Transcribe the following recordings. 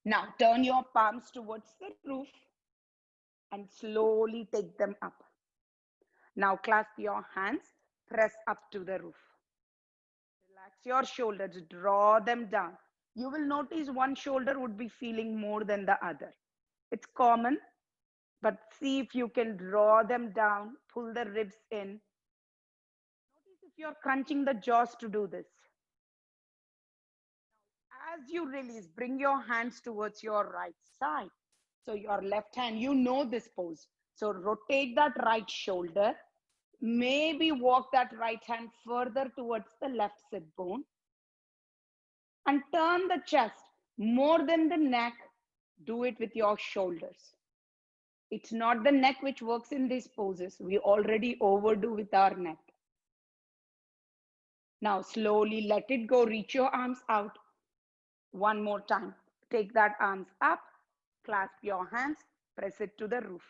Now turn your palms towards the roof and slowly take them up. Now clasp your hands, press up to the roof. Relax your shoulders, draw them down. You will notice one shoulder would be feeling more than the other. It's common, but see if you can draw them down, pull the ribs in. Notice if you're crunching the jaws to do this. As you release, bring your hands towards your right side. So your left hand, you know this pose. So rotate that right shoulder. Maybe walk that right hand further towards the left sit bone. And turn the chest more than the neck. Do it with your shoulders. It's not the neck which works in these poses. We already overdo with our neck. Now slowly let it go. Reach your arms out. One more time. Take that arms up. Clasp your hands. Press it to the roof.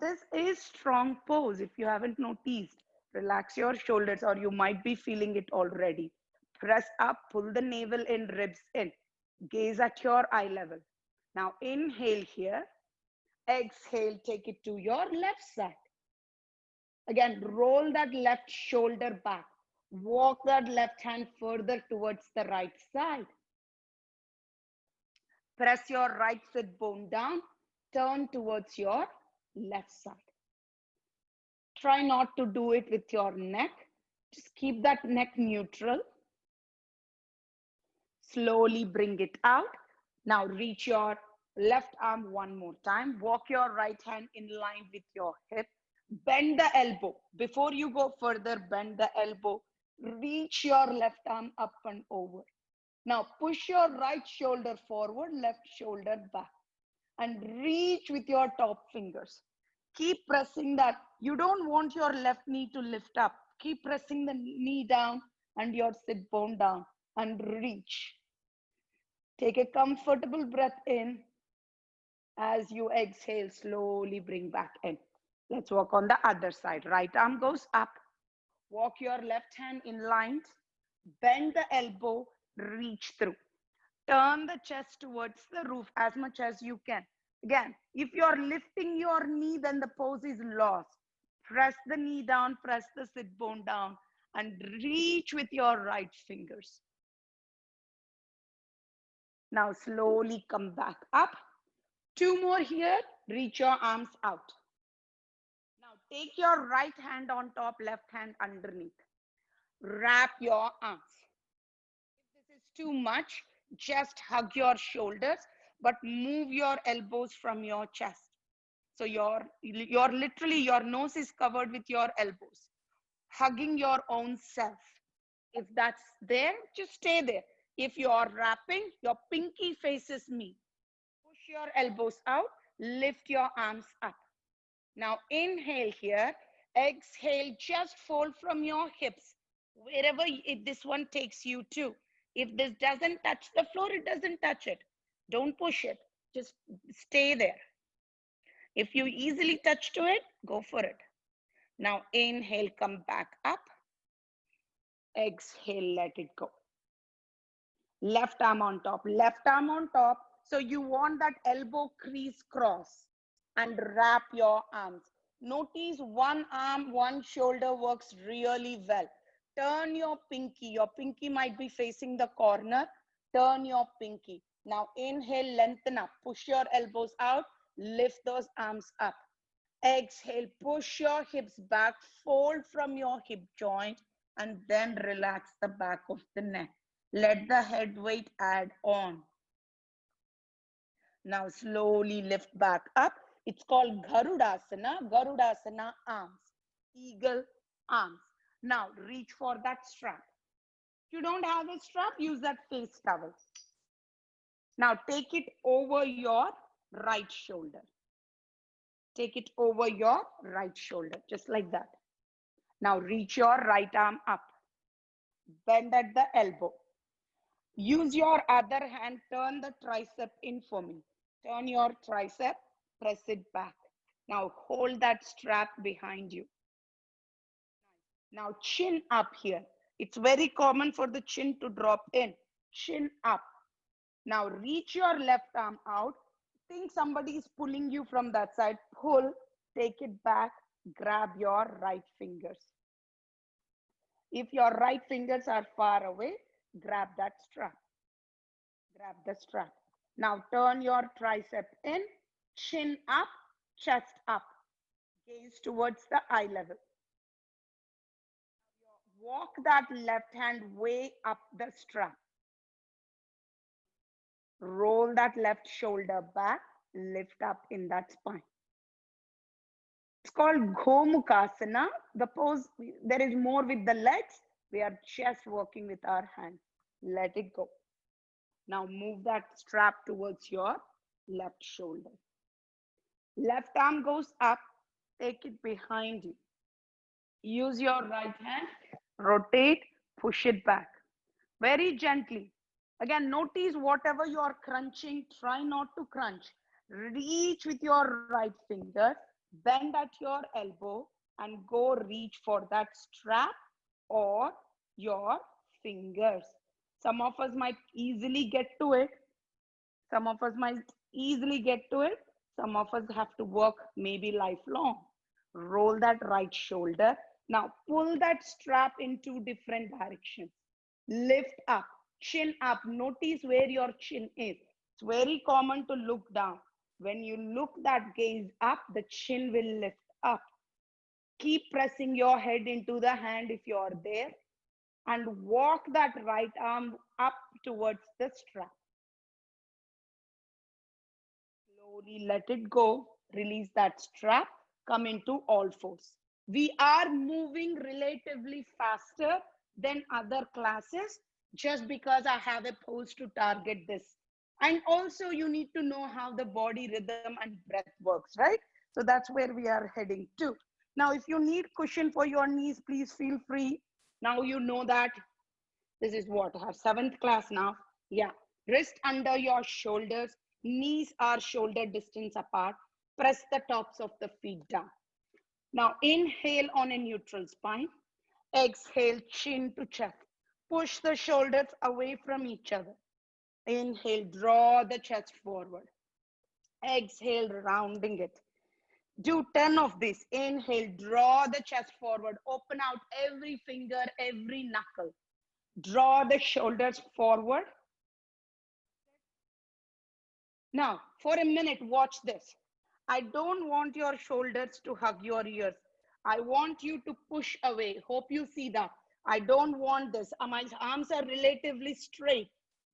This is strong pose. If you haven't noticed, relax your shoulders or you might be feeling it already. Press up, pull the navel in, ribs in. Gaze at your eye level. Now inhale here. Exhale, take it to your left side. Again, roll that left shoulder back. Walk that left hand further towards the right side. Press your right sit bone down. Turn towards your left side. Try not to do it with your neck. Just keep that neck neutral. Slowly bring it out. Now reach your left arm one more time. Walk your right hand in line with your hip. Bend the elbow. Before you go further, bend the elbow. Reach your left arm up and over. Now push your right shoulder forward, left shoulder back. And reach with your top fingers. Keep pressing that. You don't want your left knee to lift up. Keep pressing the knee down and your sit bone down and reach. Take a comfortable breath in. As you exhale, slowly bring back in. Let's work on the other side. Right arm goes up. Walk your left hand in lines. Bend the elbow, reach through. Turn the chest towards the roof as much as you can. Again, if you're lifting your knee, then the pose is lost. Press the knee down, press the sit bone down, and reach with your right fingers. Now slowly come back up. Two more here. Reach your arms out. Now take your right hand on top, left hand underneath. Wrap your arms. If this is too much, just hug your shoulders, but move your elbows from your chest. So you're literally, your nose is covered with your elbows, hugging your own self. If that's there, just stay there. If you're wrapping, your pinky faces me. Push your elbows out, lift your arms up. Now inhale here, exhale, just fold from your hips, wherever this one takes you to. If this doesn't touch the floor, it doesn't touch it. Don't push it, just stay there. If you easily touch to it, go for it. Now inhale, come back up. Exhale, let it go. Left arm on top, left arm on top. So you want that elbow crease cross and wrap your arms. Notice one arm, one shoulder works really well. Turn your pinky might be facing the corner. Turn your pinky. Now inhale, lengthen up, push your elbows out, lift those arms up. Exhale, push your hips back, fold from your hip joint, and then relax the back of the neck. Let the head weight add on. Now slowly lift back up. It's called Garudasana, Garudasana arms, eagle arms. Now reach for that strap. If you don't have a strap, use that face towel. Now take it over your right shoulder. Take it over your right shoulder, just like that. Now reach your right arm up. Bend at the elbow. Use your other hand, turn the tricep in for me. Turn your tricep, press it back. Now hold that strap behind you. Now chin up here. It's very common for the chin to drop in. Chin up. Now reach your left arm out. Think somebody is pulling you from that side. Pull, take it back, grab your right fingers. If your right fingers are far away, grab that strap. Grab the strap. Now turn your tricep in, chin up, chest up. Gaze towards the eye level. Walk that left hand way up the strap. Roll that left shoulder back, lift up in that spine. It's called Gomukhasana. The pose, there is more with the legs. We are just working with our hands. Let it go. Now move that strap towards your left shoulder. Left arm goes up, take it behind you. Use your right hand, rotate, push it back. Very gently. Again, notice whatever you are crunching, try not to crunch. Reach with your right finger, bend at your elbow, and go reach for that strap or your fingers. Some of us might easily get to it. Some of us might easily get to it. Some of us have to work maybe lifelong. Roll that right shoulder. Now pull that strap in two different directions. Lift up, chin up. Notice where your chin is. It's very common to look down. When you look that gaze up, the chin will lift up. Keep pressing your head into the hand if you're there, and walk that right arm up towards the strap. Slowly let it go. Release that strap. Come into all fours. We are moving relatively faster than other classes just because I have a pose to target this. And also you need to know how the body rhythm and breath works, right? So that's where we are heading to. Now, if you need cushion for your knees, please feel free. Now you know that this is what, our 7th class now. Yeah, wrist under your shoulders, knees are shoulder distance apart. Press the tops of the feet down. Now inhale on a neutral spine. Exhale, chin to chest. Push the shoulders away from each other. Inhale, draw the chest forward. Exhale, rounding it. Do 10 of this. Inhale, draw the chest forward. Open out every finger, every knuckle. Draw the shoulders forward. Now, for a minute, watch this. I don't want your shoulders to hug your ears. I want you to push away. Hope you see that. I don't want this. My arms are relatively straight,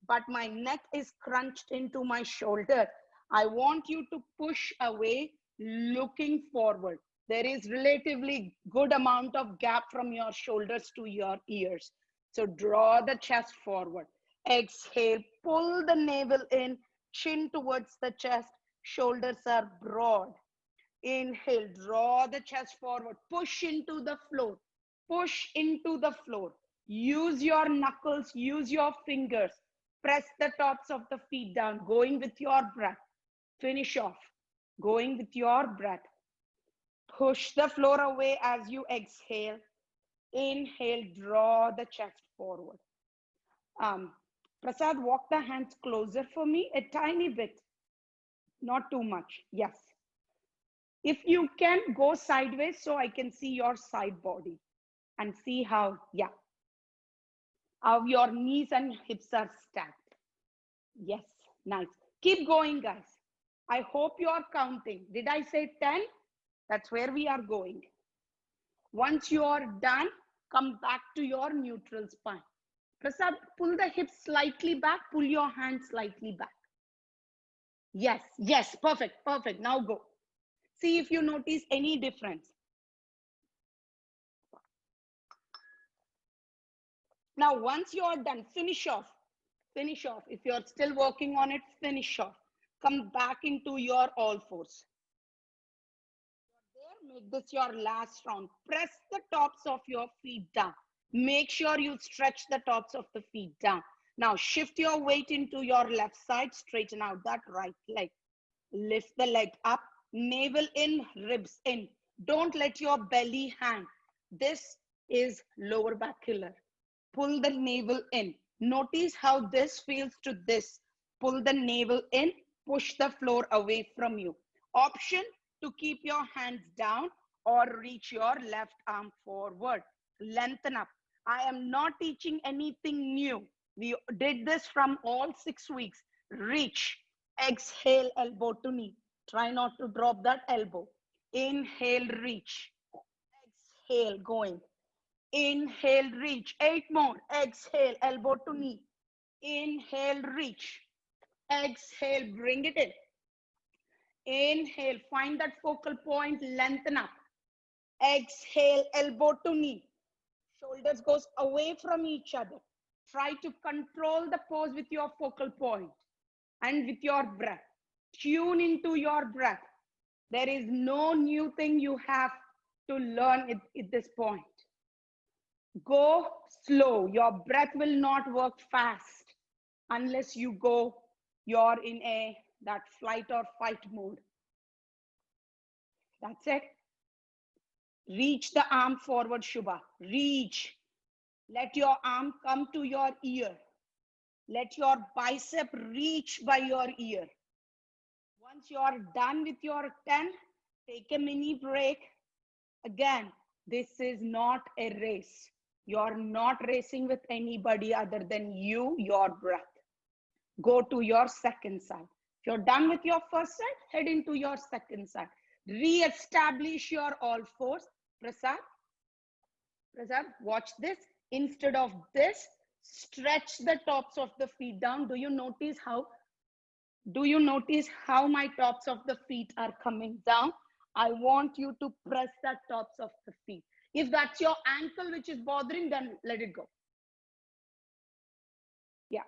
but my neck is crunched into my shoulder. I want you to push away, looking forward. There is relatively good amount of gap from your shoulders to your ears. So draw the chest forward. Exhale, pull the navel in, chin towards the chest, shoulders are broad. Inhale, draw the chest forward, push into the floor, push into the floor. Use your knuckles, use your fingers, press the tops of the feet down, going with your breath. Finish off, going with your breath. Push the floor away as you exhale. Inhale, draw the chest forward. Prasad, walk the hands closer for me, a tiny bit, not too much. Yes. If you can go sideways so I can see your side body and see how, yeah, how your knees and hips are stacked. Yes, nice. Keep going, guys. I hope you are counting. Did I say 10? That's where we are going. Once you are done, come back to your neutral spine. Prasad, pull the hips slightly back, pull your hands slightly back. Yes, yes, perfect, perfect. Now go. See if you notice any difference. Now, once you are done, finish off. Finish off. If you're still working on it, finish off. Come back into your all fours. There, make this your last round. Press the tops of your feet down. Make sure you stretch the tops of the feet down. Now, shift your weight into your left side. Straighten out that right leg. Lift the leg up. Navel in, ribs in. Don't let your belly hang. This is lower back killer. Pull the navel in. Notice how this feels to this. Pull the navel in, push the floor away from you. Option to keep your hands down or reach your left arm forward. Lengthen up. I am not teaching anything new. We did this from all 6 weeks. Reach. Exhale, elbow to knee. Try not to drop that elbow. Inhale, reach. Exhale, going. Inhale, reach. 8 more. Exhale, elbow to knee. Inhale, reach. Exhale, bring it in. Inhale, find that focal point, lengthen up. Exhale, elbow to knee. Shoulders goes away from each other. Try to control the pose with your focal point and with your breath. Tune into your breath. There is no new thing you have to learn at this point. Go slow. Your breath will not work fast unless you're in that flight or fight mode. That's it. Reach the arm forward, Shubha. Reach. Let your arm come to your ear. Let your bicep reach by your ear. Once you're done with your 10, take a mini break. Again, this is not a race. You're not racing with anybody other than you, your breath. Go to your second side. If you're done with your first side, head into your second side. Re-establish your all fours. Prasad, watch this. Instead of this, stretch the tops of the feet down. Do you notice how my tops of the feet are coming down? I want you to press the tops of the feet. If that's your ankle which is bothering, then let it go. Yeah.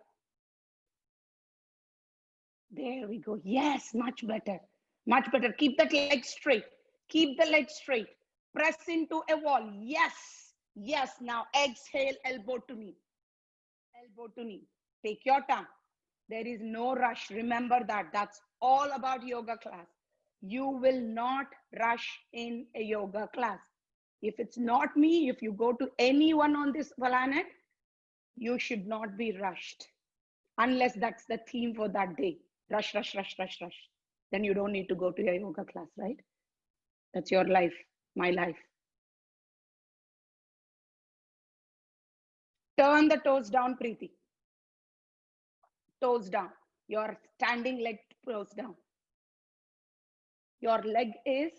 There we go. Yes, much better. Much better. Keep that leg straight. Keep the leg straight. Press into a wall. Yes. Yes. Now exhale, elbow to knee. Elbow to knee. Take your time. There is no rush. Remember that. That's all about yoga class. You will not rush in a yoga class. If it's not me, if you go to anyone on this planet, you should not be rushed. Unless that's the theme for that day. Rush, rush, rush, rush, rush. Then you don't need to go to your yoga class, right? That's your life, my life. Turn the toes down, Preeti. Toes down. Your standing leg toes down. Your leg is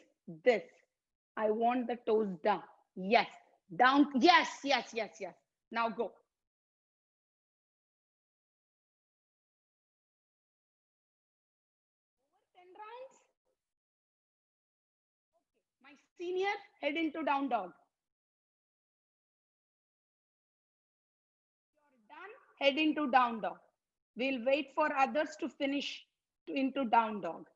this. I want the toes down. Yes. Down. Yes, yes, yes, yes. Now go. 10 rounds. Okay. My senior, head into down dog. You're done. Head into down dog. We'll wait for others to finish into down dog.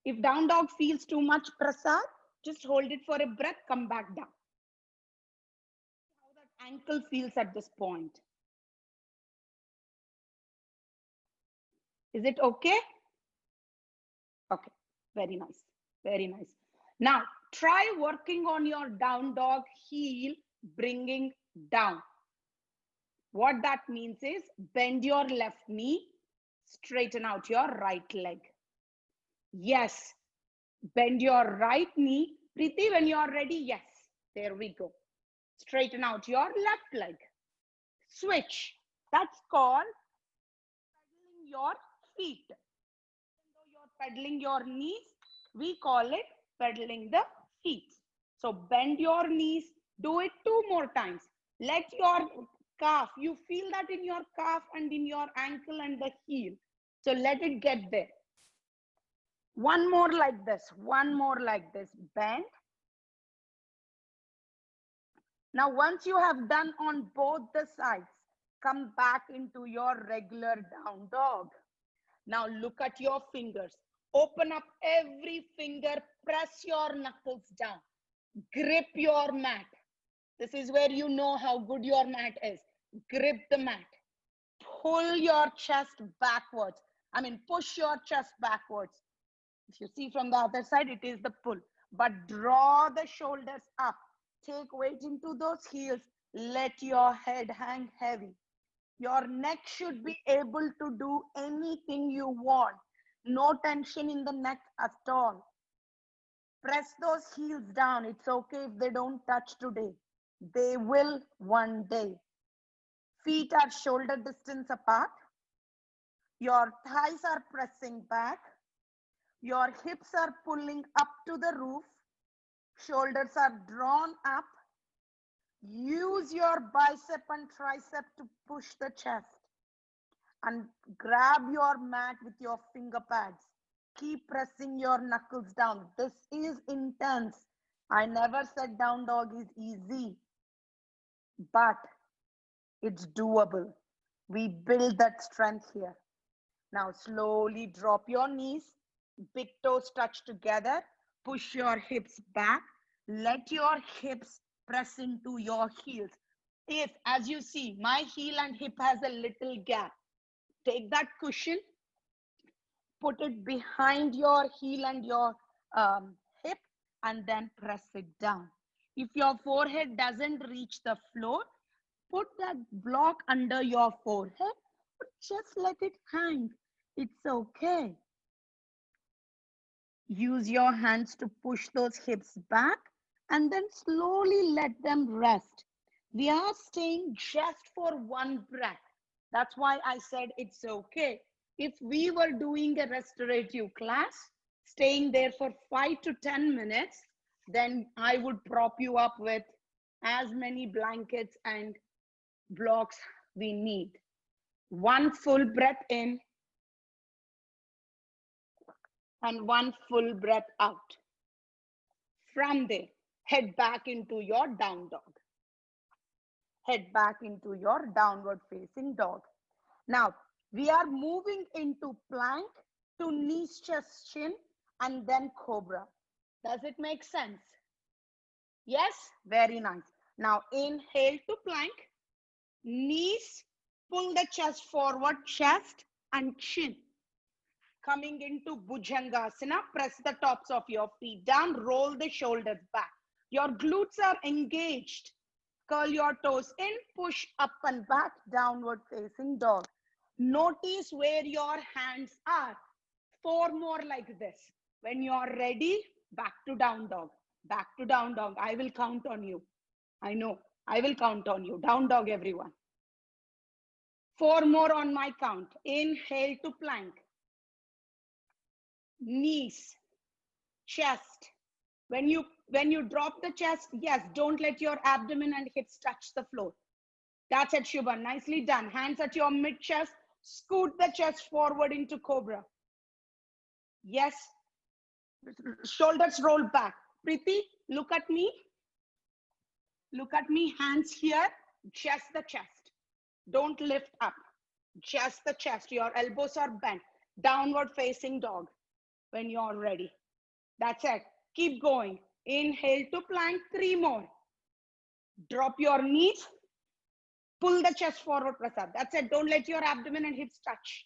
If down dog feels too much, Prasad, just hold it for a breath, come back down. How that ankle feels at this point. Is it okay? Okay, very nice, very nice. Now, try working on your down dog heel, bringing down. What that means is bend your left knee, straighten out your right leg. Yes, bend your right knee. Preeti, when you're ready, yes, there we go. Straighten out your left leg. Switch. That's called pedaling your feet. Even though you're pedaling your knees, we call it pedaling the feet. So bend your knees. Do it 2 more times. Let your calf, you feel that in your calf and in your ankle and the heel. So let it get there. One more like this. One more like this. Bend. Now, once you have done on both the sides, come back into your regular down dog. Now look at your fingers. Open up every finger, press your knuckles down. Grip your mat. This is where you know how good your mat is. Grip the mat. Pull your chest backwards. Push your chest backwards. If you see from the other side, it is the pull. But draw the shoulders up. Take weight into those heels. Let your head hang heavy. Your neck should be able to do anything you want. No tension in the neck at all. Press those heels down. It's okay if they don't touch today. They will one day. Feet are shoulder distance apart. Your thighs are pressing back. Your hips are pulling up to the roof. Shoulders are drawn up. Use your bicep and tricep to push the chest. And grab your mat with your finger pads. Keep pressing your knuckles down. This is intense. I never said down dog is easy, but it's doable. We build that strength here. Now slowly drop your knees, big toes touch together, push your hips back, let your hips press into your heels. If, as you see, my heel and hip has a little gap, take that cushion, put it behind your heel and your hip, and then press it down. If your forehead doesn't reach the floor, put that block under your forehead, but just let it hang. It's okay. Use your hands to push those hips back and then slowly let them rest. We are staying just for one breath. That's why I said it's okay. If we were doing a restorative class, staying there for 5 to 10 minutes, then I would prop you up with as many blankets and blocks we need. One full breath in and one full breath out. From there, head back into your down dog. Head back into your downward facing dog. Now, we are moving into plank to knees, chest, chin, and then cobra. Does it make sense? Yes? Very nice. Now, inhale to plank. Knees, pull the chest forward, chest and chin. Coming into Bhujangasana, press the tops of your feet down, roll the shoulders back. Your glutes are engaged. Curl your toes in, push up and back, downward facing dog. Notice where your hands are. 4 more like this. When you're ready, back to down dog. Back to down dog. I will count on you. I know. I will count on you. Down dog, everyone. 4 more on my count. Inhale to plank. Knees, chest. When you drop the chest, yes, don't let your abdomen and hips touch the floor. That's it, Shubhan. Nicely done. Hands at your mid chest. Scoot the chest forward into cobra. Yes. Shoulders roll back. Preeti, look at me. Look at me. Hands here. Just the chest. Don't lift up. Just the chest. Your elbows are bent. Downward facing dog. When you're ready. That's it. Keep going. Inhale to plank. 3 more. Drop your knees. Pull the chest forward, press up. That's it. Don't let your abdomen and hips touch.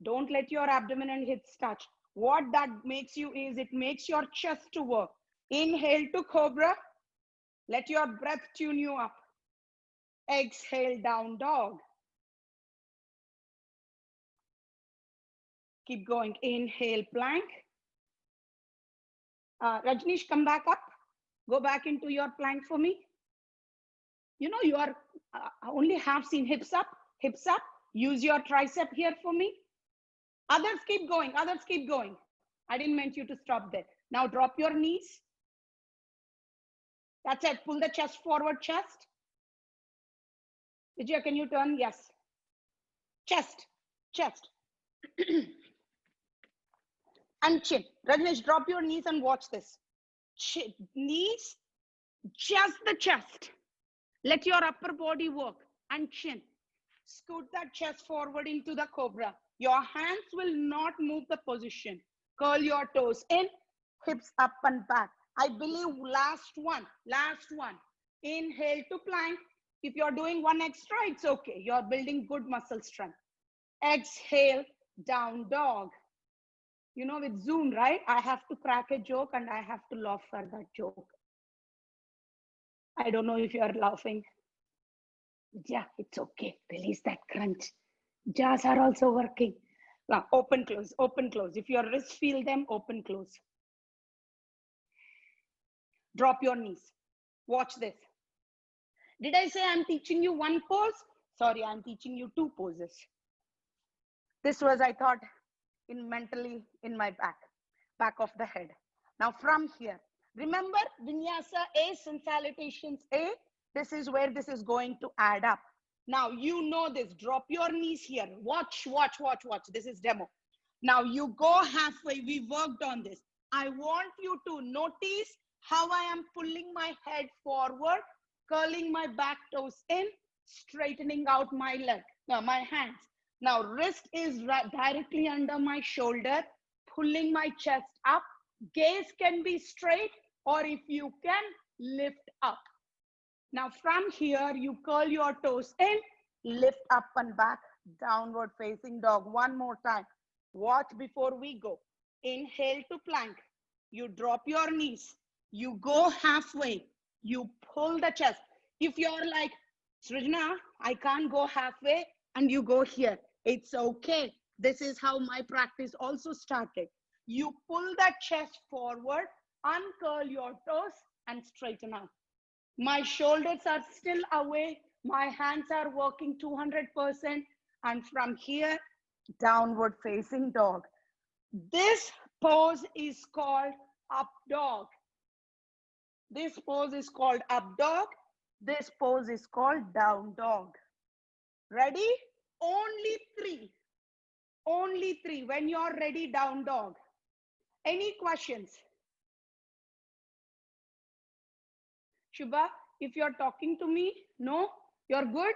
Don't let your abdomen and hips touch. What that makes you is it makes your chest to work. Inhale to cobra. Let your breath tune you up. Exhale, down dog. Keep going. Inhale, plank. Rajneesh, come back up. Go back into your plank for me. You know, you are only half seen. Hips up, hips up. Use your tricep here for me. Others keep going. Others keep going. I didn't meant you to stop there. Now drop your knees. That's it. Pull the chest forward, chest. Vijaya, can you turn? Yes. Chest, chest. And chin. Rajneesh, drop your knees and watch this. Chin, knees, just the chest. Let your upper body work. And chin. Scoot that chest forward into the cobra. Your hands will not move the position. Curl your toes in, hips up and back. I believe last one. Inhale to plank. If you're doing one extra, it's okay. You're building good muscle strength. Exhale, down dog. You know, with Zoom, right? I have to crack a joke and I have to laugh for that joke. I don't know if you're laughing. Yeah, it's okay. Release that crunch. Jaws are also working. Now, open, close, open, close. If your wrists feel them, open, close. Drop your knees. Watch this. Did I say I'm teaching you one pose? Sorry, I'm teaching you two poses. This was, I thought, mentally in my back of the head. Now from here, remember Vinyasa A, sun salutations A. This is where this is going to add up. Now you know this. Drop your knees here. Watch, watch, watch, watch. This is demo. Now you go halfway. We worked on this. I want you to notice how I am pulling my head forward, curling my back toes in, straightening out my leg, my hands. Now wrist is directly under my shoulder, pulling my chest up. Gaze can be straight, or if you can, lift up. Now from here, you curl your toes in, lift up and back, downward facing dog. One more time. Watch before we go. Inhale to plank. You drop your knees. You go halfway. You pull the chest. If you're like, Srijna, I can't go halfway, and you go here, it's okay. This is how my practice also started. You pull the chest forward, uncurl your toes, and straighten out. My shoulders are still away. My hands are working 200%. And from here, downward facing dog. This pose is called up dog. This pose is called up dog. This pose is called down dog. Ready? Only three. Only three. When you're ready, down dog. Any questions? Shubha, if you're talking to me, no? You're good?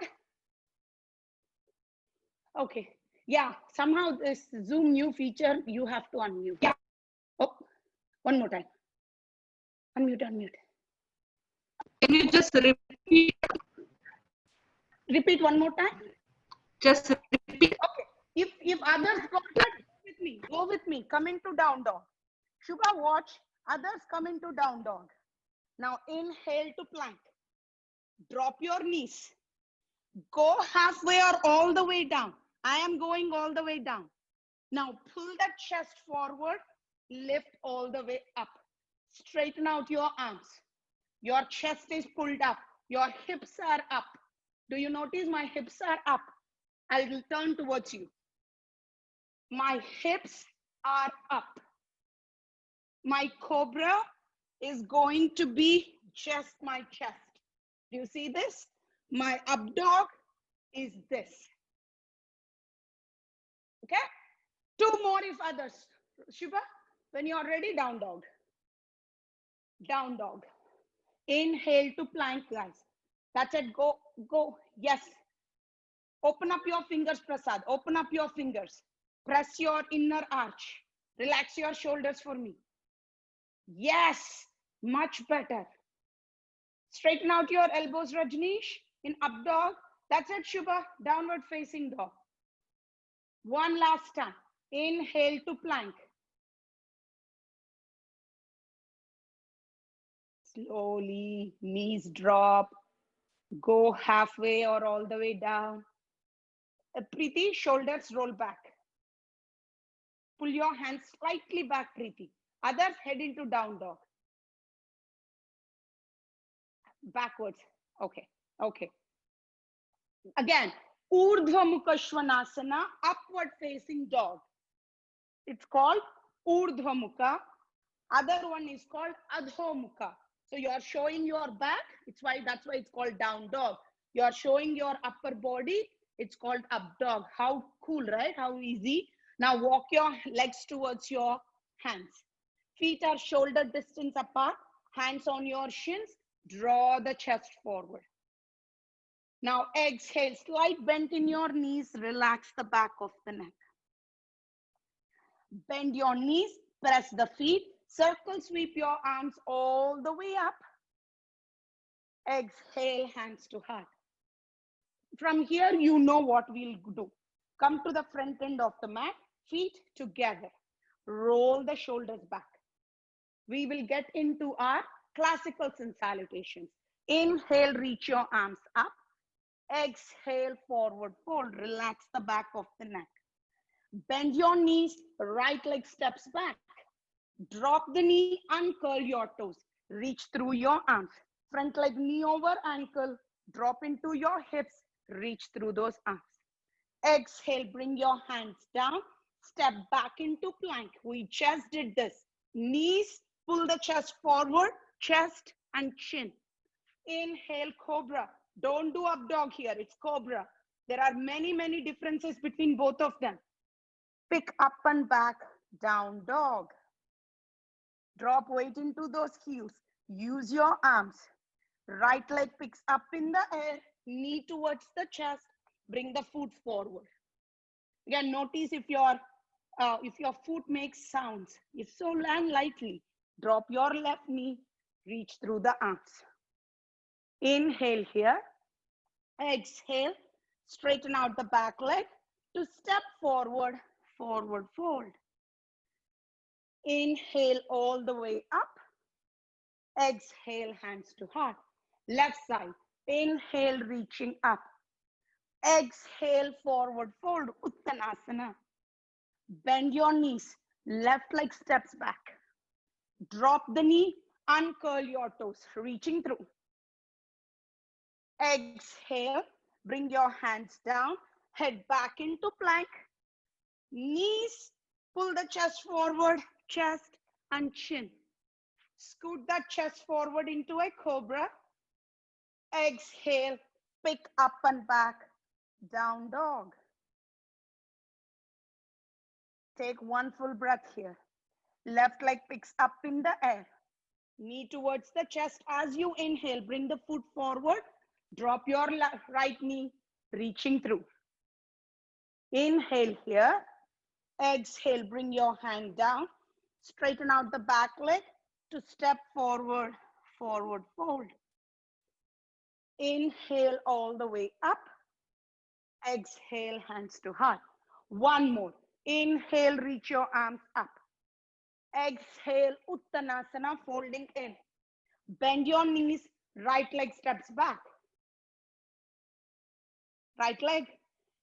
Okay. Yeah, somehow this Zoom new feature, you have to unmute. Yeah. Oh, one more time. Unmute, unmute. Can you just repeat? Repeat one more time. Just repeat. Okay. If others got it, go with me. Come into down dog. Shubha, watch. Others come into down dog. Now inhale to plank. Drop your knees. Go halfway or all the way down. I am going all the way down. Now pull the chest forward. Lift all the way up. Straighten out your arms. Your chest is pulled up. Your hips are up. Do you notice my hips are up? I will turn towards you. My hips are up. My cobra is going to be just my chest. Do you see this? My up dog is this. Okay? Two more if others. Shubha, when you're ready, down dog. Down dog. Inhale to plank, guys. That's it. Go, go. Yes. Open up your fingers, Prasad. Open up your fingers. Press your inner arch. Relax your shoulders for me. Yes. Much better. Straighten out your elbows, Rajneesh. In up dog. That's it, Shubha. Downward facing dog. One last time. Inhale to plank. Slowly, knees drop. Go halfway or all the way down. Preeti, shoulders roll back. Pull your hands slightly back, Preeti. Others head into down dog. Backwards. Okay. Okay. Again, Urdhva Mukha Svanasana, upward facing dog. It's called Urdhva Mukha. Other one is called Adho Mukha. So you are showing your back. That's why it's called down dog. You are showing your upper body. It's called up dog. How cool, right? How easy. Now walk your legs towards your hands. Feet are shoulder distance apart. Hands on your shins. Draw the chest forward. Now exhale, slight bend in your knees. Relax the back of the neck. Bend your knees, press the feet. Circle sweep your arms all the way up. Exhale, hands to heart. From here, you know what we'll do. Come to the front end of the mat, feet together. Roll the shoulders back. We will get into our classical sun salutations. Inhale, reach your arms up. Exhale, forward fold. Relax the back of the neck. Bend your knees, right leg steps back. Drop the knee, uncurl your toes. Reach through your arms. Front leg knee over ankle. Drop into your hips. Reach through those arms. Exhale, bring your hands down. Step back into plank. We just did this. Knees, pull the chest forward, chest and chin. Inhale, cobra. Don't do up dog here. It's cobra. There are many differences between both of them. Pick up and back, down dog. Drop weight into those heels. Use your arms. Right leg picks up in the air, knee towards the chest. Bring the foot forward. Again, notice if your foot makes sounds. If so, land lightly. Drop your left knee, reach through the arms. Inhale here. Exhale, straighten out the back leg to step forward, forward fold. Inhale all the way up. Exhale, hands to heart. Left side. Inhale, reaching up. Exhale, forward fold, Uttanasana. Bend your knees. Left leg steps back. Drop the knee, uncurl your toes, reaching through. Exhale, bring your hands down, head back into plank. Knees, pull the chest forward, chest and chin. Scoot that chest forward into a cobra. Exhale, pick up and back, down dog. Take one full breath here. Left leg picks up in the air. Knee towards the chest. As you inhale, bring the foot forward. Drop your right knee, reaching through. Inhale here. Exhale, bring your hand down. Straighten out the back leg to step forward, forward fold. Inhale all the way up. Exhale, hands to heart. One more. Inhale, reach your arms up. Exhale, Uttanasana, folding in. Bend your knees, right leg steps back. Right leg,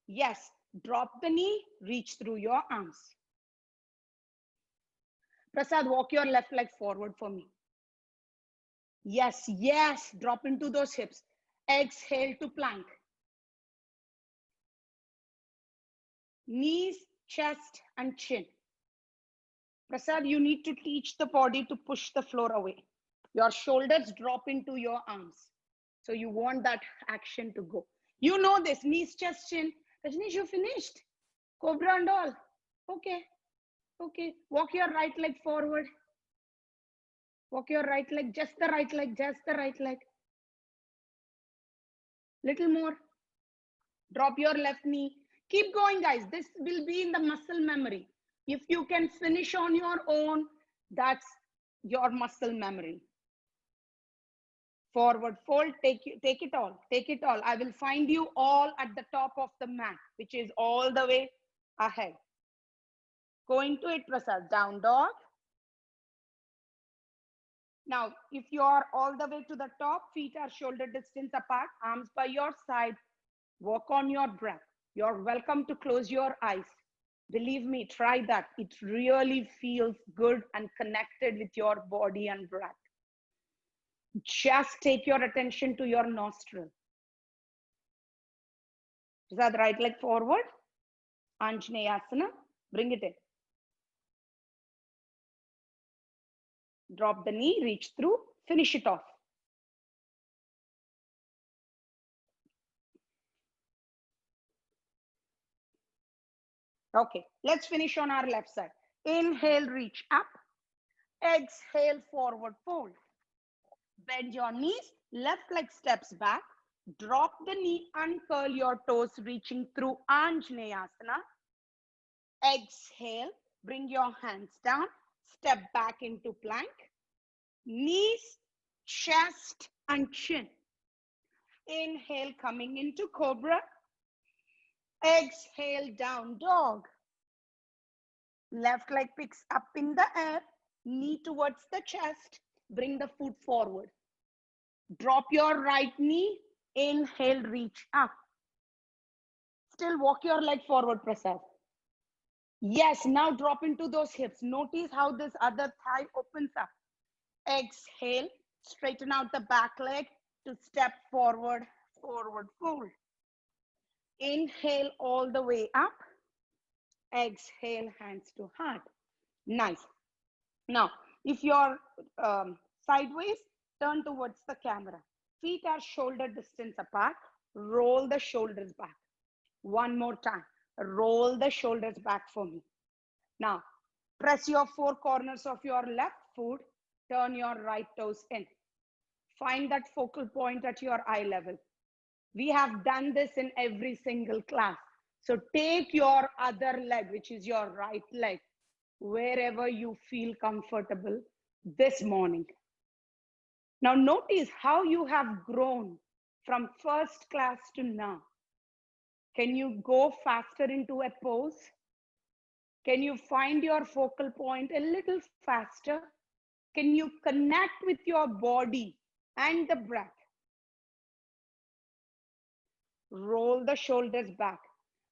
yes. Drop the knee, reach through your arms. Prasad, walk your left leg forward for me. Yes, yes, drop into those hips. Exhale to plank. Knees, chest and chin. Prasad, you need to teach the body to push the floor away. Your shoulders drop into your arms. So you want that action to go. You know this, knees, chest, chin. Rajneesh, you finished? Cobra and all. Okay. Okay. Walk your right leg forward. Walk your right leg, just the right leg, just the right leg. Little more. Drop your left knee. Keep going, guys. This will be in the muscle memory. If you can finish on your own, that's your muscle memory. Forward fold, take it all, take it all. I will find you all at the top of the mat, which is all the way ahead. Go into it, Prasad. Down dog. Now, if you are all the way to the top, feet are shoulder distance apart, arms by your side, work on your breath. You're welcome to close your eyes. Believe me, try that. It really feels good and connected with your body and breath. Just take your attention to your nostril. Is that right leg forward? Anjaneyasana. Bring it in. Drop the knee, reach through, finish it off. Okay, let's finish on our left side. Inhale, reach up. Exhale, forward fold. Bend your knees, left leg steps back. Drop the knee, uncurl your toes, reaching through Anjaneyasana. Exhale, bring your hands down, step back into plank. Knees, chest and chin. Inhale, coming into cobra. Exhale, down dog. Left leg picks up in the air, knee towards the chest. Bring the foot forward. Drop your right knee, Inhale, reach up. Still walk your leg forward, Prasad. Yes, now drop into those hips. Notice how this other thigh opens up. Exhale, straighten out the back leg to step forward, forward fold. Inhale all the way up. Exhale, hands to heart. Nice. Now, if you're sideways, turn towards the camera. Feet are shoulder distance apart. Roll the shoulders back. One more time. Roll the shoulders back for me. Now, press your four corners of your left foot. Turn your right toes in. Find that focal point at your eye level. We have done this in every single class. So take your other leg, which is your right leg, wherever you feel comfortable this morning. Now notice how you have grown from first class to now. Can you go faster into a pose? Can you find your focal point a little faster? Can you connect with your body and the breath? Roll the shoulders back.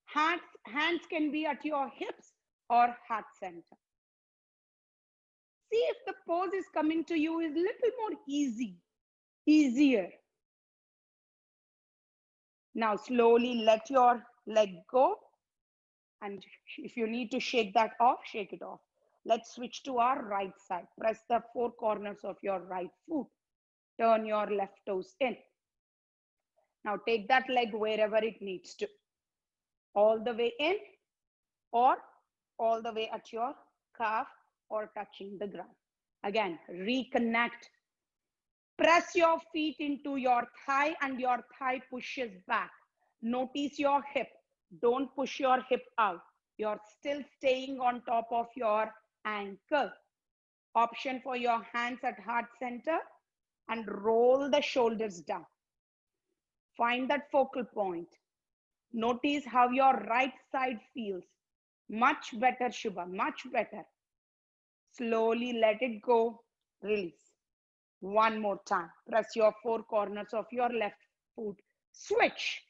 Hands can be at your hips or heart center. See if the pose is coming to you is a little more easier. Now slowly let your leg go. And if you need to shake that off, shake it off. Let's switch to our right side. Press the four corners of your right foot. Turn your left toes in. Now take that leg wherever it needs to. All the way in or all the way at your calf or touching the ground. Again, reconnect. Press your feet into your thigh and your thigh pushes back. Notice your hip. Don't push your hip out. You're still staying on top of your ankle. Option for your hands at heart center and roll the shoulders down. Find that focal point. Notice how your right side feels. Much better, Shubha, much better. Slowly let it go, release. One more time. Press your four corners of your left foot. Switch,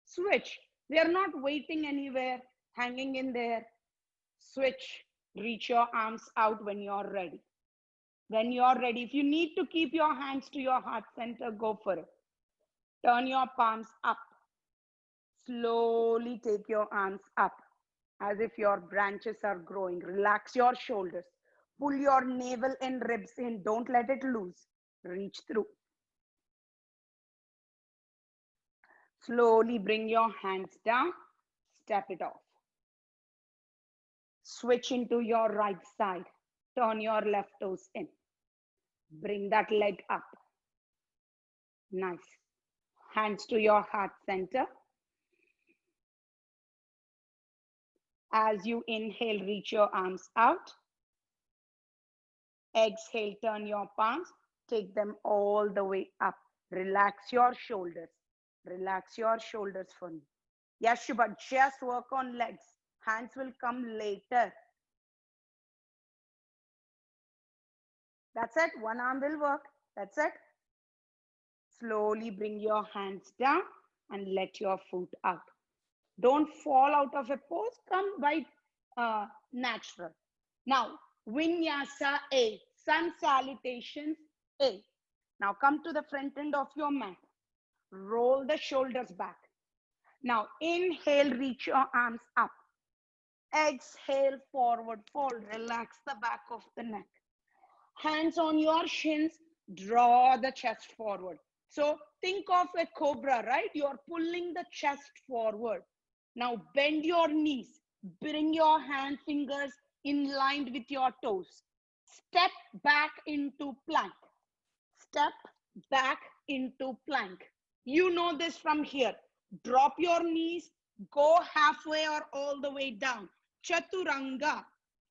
switch. We are not waiting anywhere, hanging in there. Switch, reach your arms out when you're ready. When you're ready, if you need to keep your hands to your heart center, go for it. Turn your palms up. Slowly take your arms up as if your branches are growing. Relax your shoulders. Pull your navel and ribs in. Don't let it loose. Reach through. Slowly bring your hands down. Step it off. Switch into your right side. Turn your left toes in. Bring that leg up. Nice. Hands to your heart center. As you inhale, reach your arms out. Exhale, turn your palms. Take them all the way up. Relax your shoulders. Relax your shoulders for me. Yes, Shubha, just work on legs. Hands will come later. That's it. One arm will work. That's it. Slowly bring your hands down and let your foot out. Don't fall out of a pose. Come by natural. Now, Vinyasa A. Sun salutations A. Now come to the front end of your mat. Roll the shoulders back. Now inhale, reach your arms up. Exhale, forward fold. Relax the back of the neck. Hands on your shins, draw the chest forward. So think of a cobra, right? You're pulling the chest forward. Now bend your knees. Bring your hand fingers in line with your toes. Step back into plank. Step back into plank. You know this from here. Drop your knees, go halfway or all the way down. Chaturanga.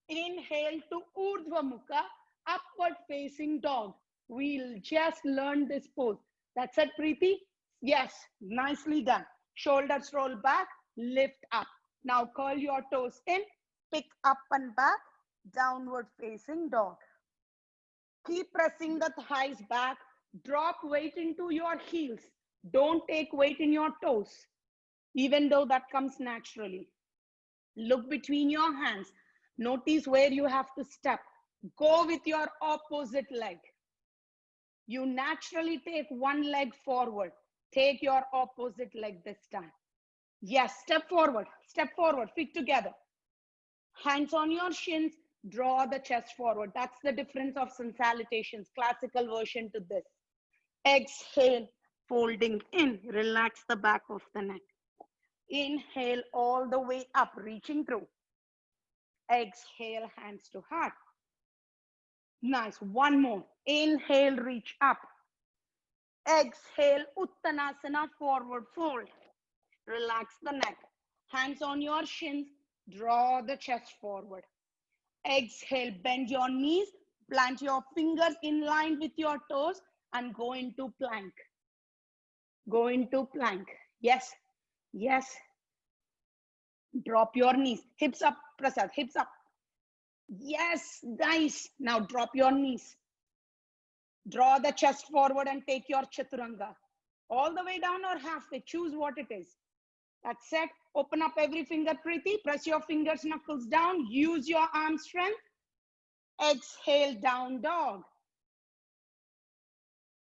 Inhale to Urdhva Mukha, upward facing dog. We'll just learn this pose. That's it, Preeti? Yes, nicely done. Shoulders roll back, lift up. Now curl your toes in, pick up and back, downward facing dog. Keep pressing the thighs back. Drop weight into your heels. Don't take weight in your toes, even though that comes naturally. Look between your hands. Notice where you have to step. Go with your opposite leg. You naturally take one leg forward. Take your opposite leg this time. Yes, step forward, feet together. Hands on your shins, draw the chest forward. That's the difference of sun salutations, classical version to this. Exhale, folding in, relax the back of the neck. Inhale all the way up, reaching through. Exhale, hands to heart. Nice, one more. Inhale, reach up. Exhale, Uttanasana, forward fold. Relax the neck. Hands on your shins, draw the chest forward. Exhale, bend your knees, plant your fingers in line with your toes and go into plank. Go into plank. Yes, yes. Drop your knees. Hips up, Prasad, hips up. Yes, nice. Now drop your knees. Draw the chest forward and take your chaturanga. All the way down or halfway, choose what it is. That's it. Open up every finger, Preeti. Press your fingers, knuckles down. Use your arm strength. Exhale, down dog.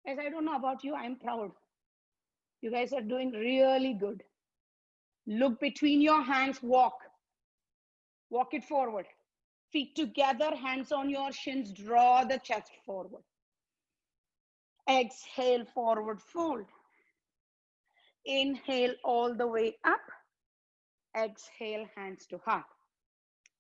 Guys, I don't know about you, I'm proud. You guys are doing really good. Look between your hands, walk. Walk it forward. Feet together, hands on your shins, draw the chest forward. Exhale, forward fold. Inhale all the way up. Exhale, hands to heart.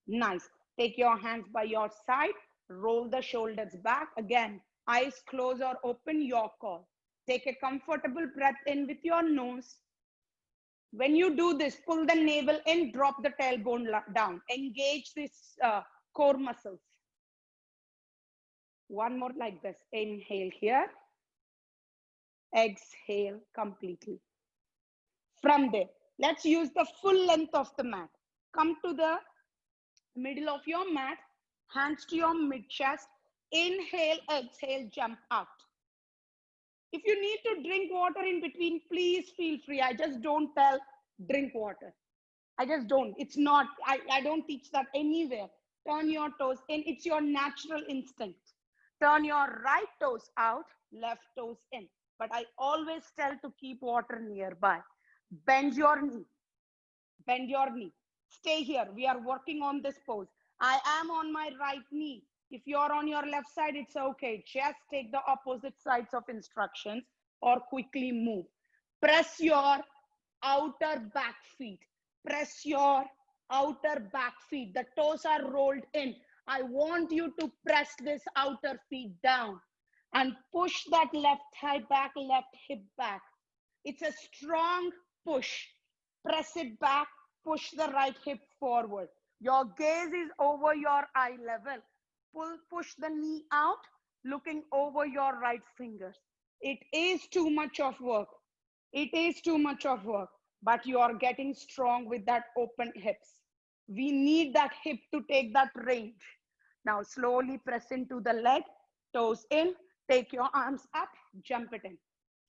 Nice. Take your hands by your side. Roll the shoulders back. Again, eyes closed or open, your call. Take a comfortable breath in with your nose. When you do this, pull the navel in, drop the tailbone down. Engage this core muscles. One more like this. Inhale here. Exhale completely. From there, let's use the full length of the mat. Come to the middle of your mat, hands to your mid chest. Inhale, exhale, jump out. If you need to drink water in between, please feel free. I just don't tell drink water. I just don't. It's not, I don't teach that anywhere. Turn your toes in. It's your natural instinct. Turn your right toes out, left toes in. But I always tell to keep water nearby. Bend your knee. Bend your knee. Stay here. We are working on this pose. I am on my right knee. If you're on your left side, it's okay. Just take the opposite sides of instructions or quickly move. Press your outer back feet. Press your outer back feet. The toes are rolled in. I want you to press this outer feet down and push that left thigh back, left hip back. It's a strong push. Press it back, push the right hip forward. Your gaze is over your eye level. Push the knee out, looking over your right fingers. It is too much of work. It is too much of work, but you are getting strong with that open hips. We need that hip to take that range. Now slowly press into the leg, toes in, take your arms up, jump it in.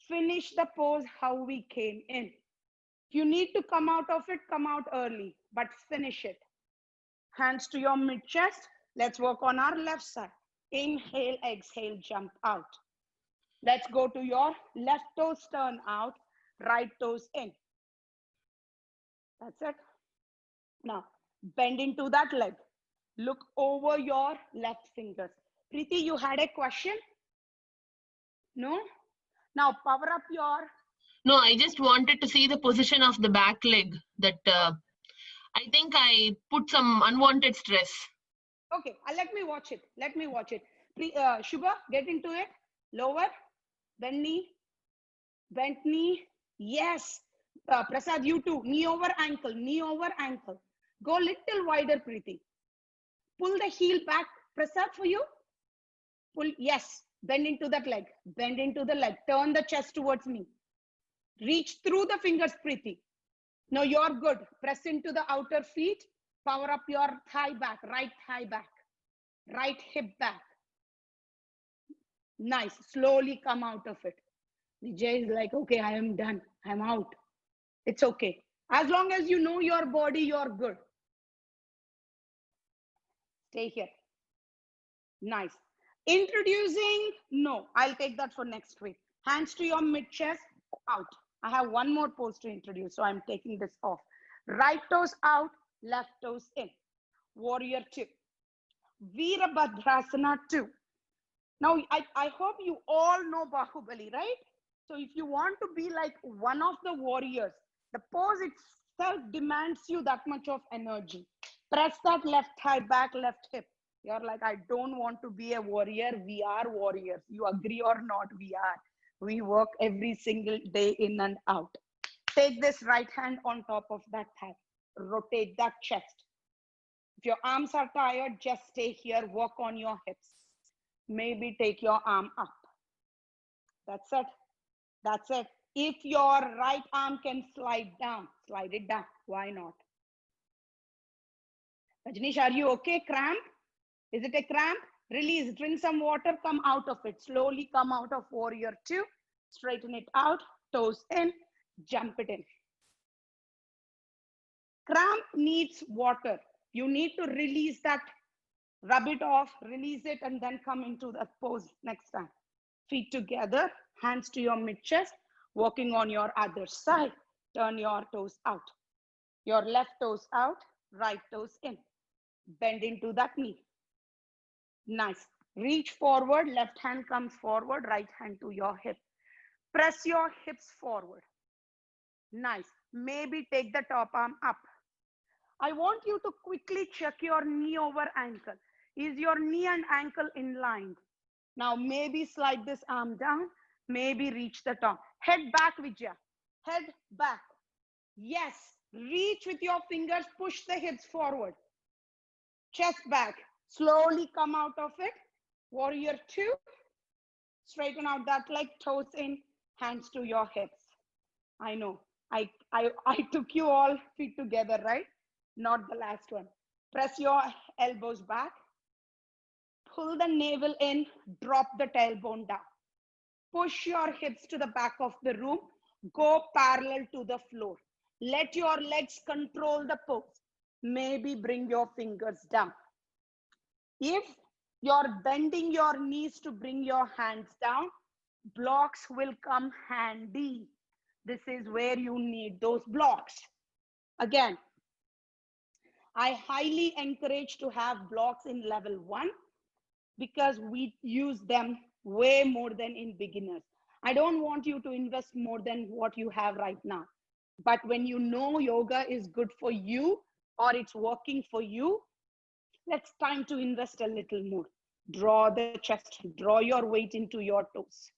Finish the pose how we came in. If you need to come out of it, come out early, but finish it. Hands to your mid chest. Let's work on our left side. Inhale, exhale, jump out. Let's go to your left toes, turn out, right toes in. That's it. Now, bend into that leg. Look over your left fingers. Preeti, you had a question? No? Now, power up your... No, I just wanted to see the position of the back leg. That I think I put some unwanted stress. Okay, let me watch it. Let me watch it. Shubha, get into it. Lower, bend knee, bent knee. Yes. Prasad, you too. Knee over ankle, knee over ankle. Go little wider, Preeti. Pull the heel back. Prasad, for you. Pull, yes. Bend into that leg. Bend into the leg. Turn the chest towards me. Reach through the fingers, Preeti. No, you're good. Press into the outer feet. Power up your thigh back, right thigh back, right hip back. Nice. Slowly come out of it. Vijay is like, okay, I am done. I'm out. It's okay. As long as you know your body, you're good. Stay here. Nice. Introducing, no, I'll take that for next week. Hands to your mid chest, out. I have one more pose to introduce, so I'm taking this off. Right toes out, left toes in. Warrior 2. Virabhadrasana 2. Now, I hope you all know Bahubali, right? So if you want to be like one of the warriors, the pose itself demands you that much of energy. Press that left thigh back, left hip. You're like, I don't want to be a warrior. We are warriors. You agree or not, we are. We work every single day in and out. Take this right hand on top of that thigh. Rotate that chest. If your arms are tired, just stay here. Work on your hips. Maybe take your arm up. That's it. That's it. If your right arm can slide down, slide it down. Why not? Rajnish, are you okay? Cramp? Is it a cramp? Release, drink some water, come out of it. Slowly come out of warrior 2. Straighten it out, toes in, jump it in. Cramp needs water. You need to release that, rub it off, release it, and then come into that pose next time. Feet together, hands to your mid chest, walking on your other side. Turn your toes out. Your left toes out, right toes in. Bend into that knee. Nice. Reach forward, left hand comes forward, right hand to your hip. Press your hips forward. Nice. Maybe take the top arm up. I want you to quickly check your knee over ankle. Is your knee and ankle in line? Now maybe slide this arm down, maybe reach the top. Head back, Vijaya. Head back. Yes. Reach with your fingers, push the hips forward. Chest back. Slowly come out of it. Warrior 2. Straighten out that leg, toes in, hands to your hips. I know. I took you all feet together, right? Not the last one. Press your elbows back. Pull the navel in, drop the tailbone down. Push your hips to the back of the room. Go parallel to the floor. Let your legs control the pose. Maybe bring your fingers down. If you're bending your knees to bring your hands down, blocks will come handy. This is where you need those blocks. Again, I highly encourage to have blocks in level 1 because we use them way more than in beginners. I don't want you to invest more than what you have right now. But when you know yoga is good for you or it's working for you, it's time to invest a little more. Draw the chest, draw your weight into your toes.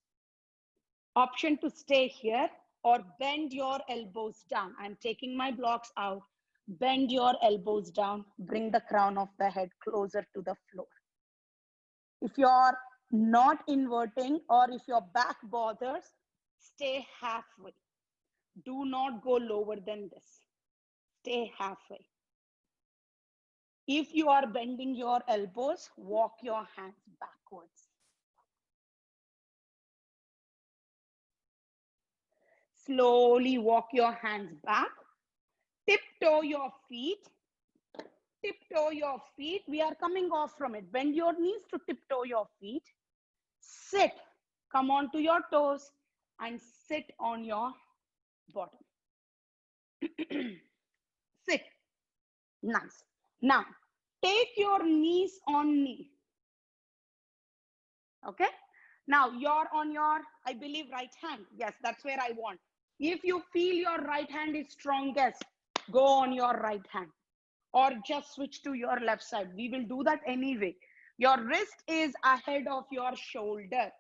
Option to stay here or bend your elbows down. I'm taking my blocks out. Bend your elbows down. Bring the crown of the head closer to the floor. If you're not inverting or if your back bothers, stay halfway. Do not go lower than this. Stay halfway. If you are bending your elbows, walk your hands backwards. Slowly walk your hands back. Tiptoe your feet. Tiptoe your feet. We are coming off from it. Bend your knees to tiptoe your feet. Sit. Come on to your toes and sit on your bottom. Sit. Nice. Now, take your knees on knee. Okay? Now, you're on your, I believe, right hand. Yes, that's where I want. If you feel your right hand is strongest, go on your right hand. Or just switch to your left side. We will do that anyway. Your wrist is ahead of your shoulder.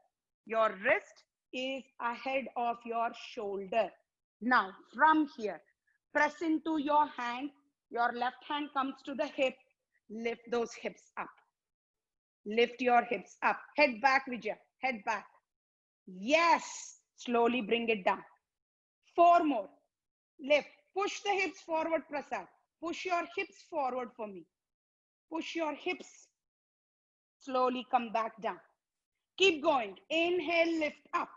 Your wrist is ahead of your shoulder. Now, from here, press into your hand. Your left hand comes to the hip. Lift those hips up. Lift your hips up. Head back, Vijaya. Head back. Yes. Slowly bring it down. 4 more. Lift. Push the hips forward, Prasad. Push your hips forward for me. Push your hips. Slowly come back down. Keep going. Inhale, lift up.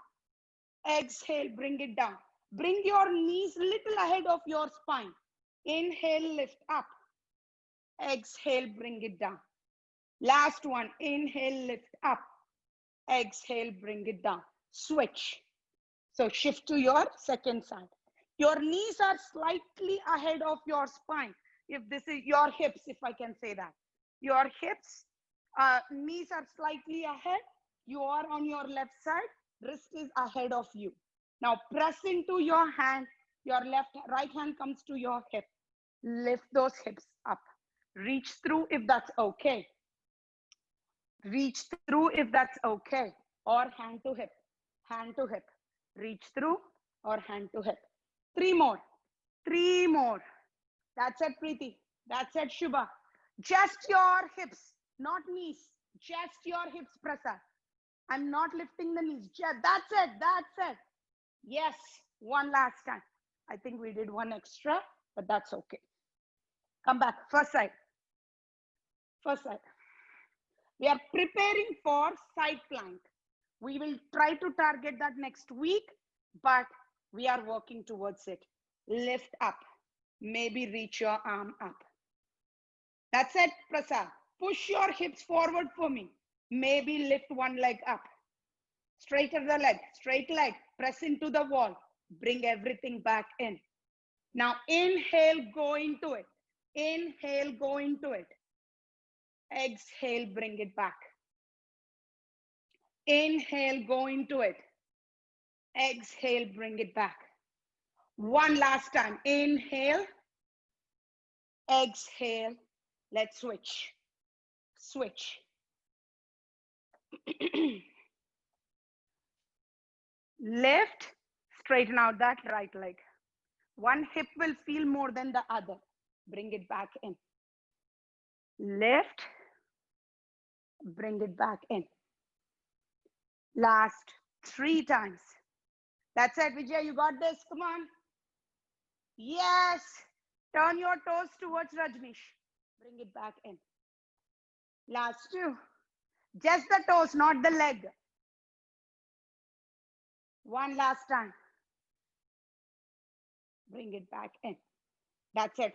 Exhale, bring it down. Bring your knees little ahead of your spine. Inhale, lift up. Exhale, bring it down. Last one. Inhale, lift up. Exhale, bring it down. Switch. So shift to your second side. Your knees are slightly ahead of your spine. If this is your hips, if I can say that. Your hips, knees are slightly ahead. You are on your left side. Wrist is ahead of you. Now press into your hand. Your right hand comes to your hip. Lift those hips up. Reach through if that's okay. Reach through if that's okay. Or hand to hip. Hand to hip. Reach through or hand to hip. 3 more. 3 more. That's it, Preeti. That's it, Shubha. Just your hips, not knees. Just your hips, Prasad. I'm not lifting the knees. That's it. That's it. Yes. One last time. I think we did one extra, but that's okay. Come back. First side. First side. We are preparing for side plank. We will try to target that next week, but we are working towards it. Lift up. Maybe reach your arm up. That's it, Prasad. Push your hips forward for me. Maybe lift one leg up. Straighten the leg. Straight leg. Press into the wall. Bring everything back in. Now inhale, go into it. Inhale, go into it. Exhale, bring it back. Inhale, go into it. Exhale, bring it back. One last time. Inhale. Exhale. Let's switch. Switch. Lift. Straighten out that right leg. One hip will feel more than the other. Bring it back in. Lift. Bring it back in. Last 3 times. That's it, Vijay. You got this. Come on. Yes. Turn your toes towards Rajnish. Bring it back in. Last 2. Just the toes, not the leg. One last time. Bring it back in. That's it.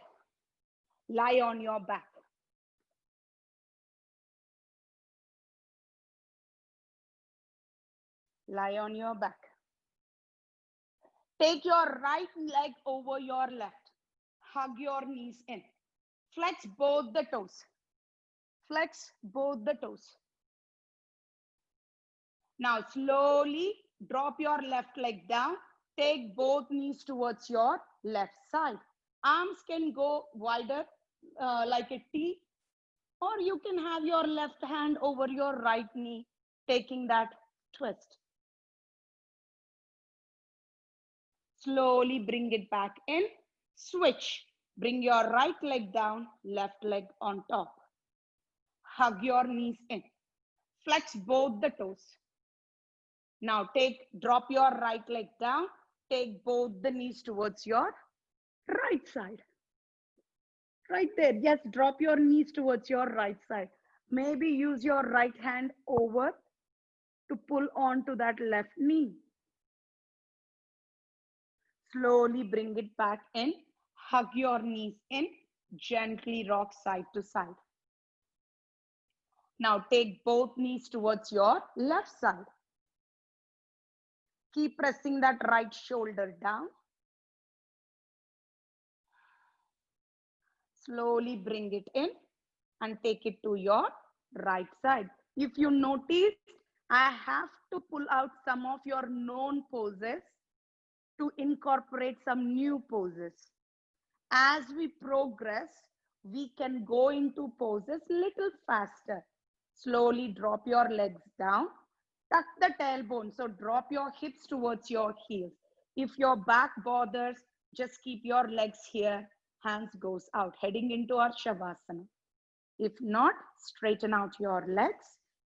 Lie on your back. Lie on your back. Take your right leg over your left. Hug your knees in. Flex both the toes. Flex both the toes. Now slowly drop your left leg down. Take both knees towards your left side. Arms can go wider like a T, or you can have your left hand over your right knee, taking that twist. Slowly bring it back in. Switch. Bring your right leg down, left leg on top. Hug your knees in. Flex both the toes. Now drop your right leg down. Take both the knees towards your right side. Right there. Just drop your knees towards your right side. Maybe use your right hand over to pull on to that left knee. Slowly bring it back in. Hug your knees in. Gently rock side to side. Now take both knees towards your left side. Keep pressing that right shoulder down. Slowly bring it in and take it to your right side. If you notice, I have to pull out some of your known poses to incorporate some new poses. As we progress, we can go into poses little faster. Slowly drop your legs down. Tuck the tailbone. So drop your hips towards your heels. If your back bothers, just keep your legs here. Hands goes out, heading into our Shavasana. If not, straighten out your legs.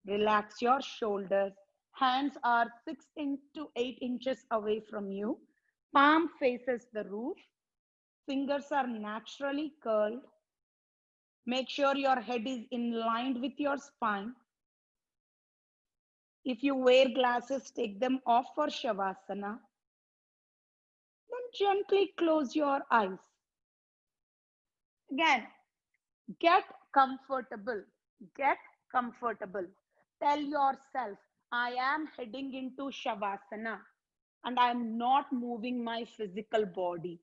Relax your shoulders. Hands are 6 to 8 inches away from you. Palm faces the roof. Fingers are naturally curled. Make sure your head is in line with your spine. If you wear glasses, take them off for Shavasana. Then gently close your eyes. Again, get comfortable. Get comfortable. Tell yourself, I am heading into Shavasana and I am not moving my physical body.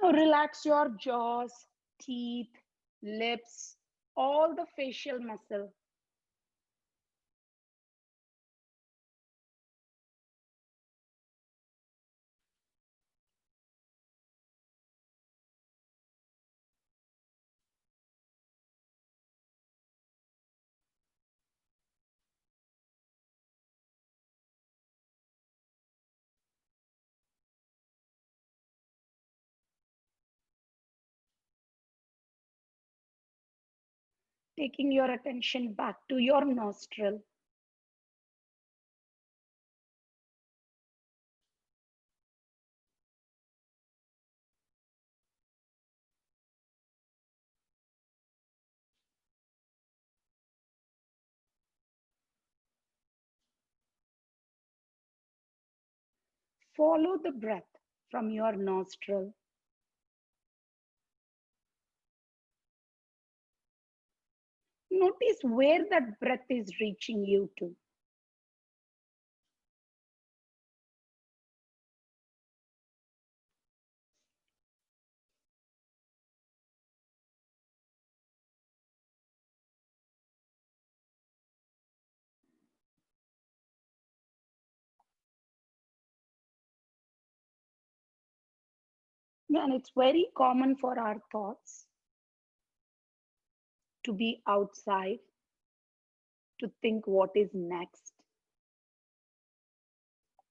Now relax your jaws, teeth, lips, all the facial muscle. Taking your attention back to your nostril. Follow the breath from your nostril. Notice where that breath is reaching you to. And it's very common for our thoughts to be outside, to think what is next.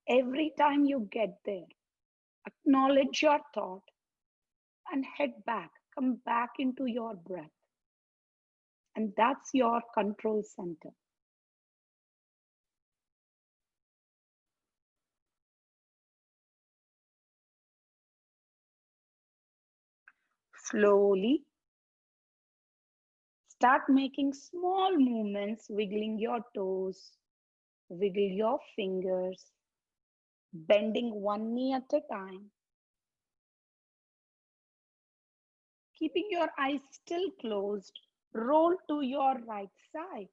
Every time you get there, acknowledge your thought and head back, come back into your breath. And that's your control center. Slowly start making small movements, wiggling your toes, wiggle your fingers, bending one knee at a time, keeping your eyes still closed. Roll to your right side.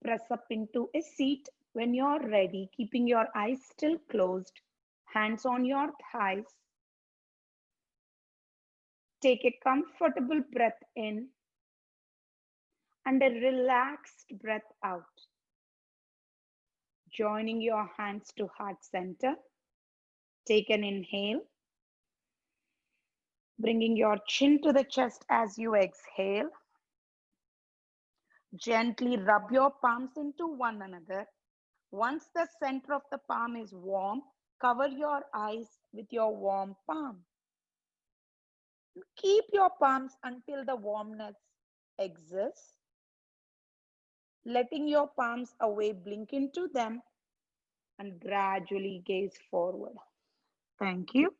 Press up into a seat when you're ready, keeping your eyes still closed, hands on your thighs. Take a comfortable breath in and a relaxed breath out. Joining your hands to heart center. Take an inhale, bringing your chin to the chest as you exhale. Gently rub your palms into one another. Once the center of the palm is warm, cover your eyes with your warm palm. Keep your palms until the warmness exists. Letting your palms away, blink into them and gradually gaze forward. Thank you.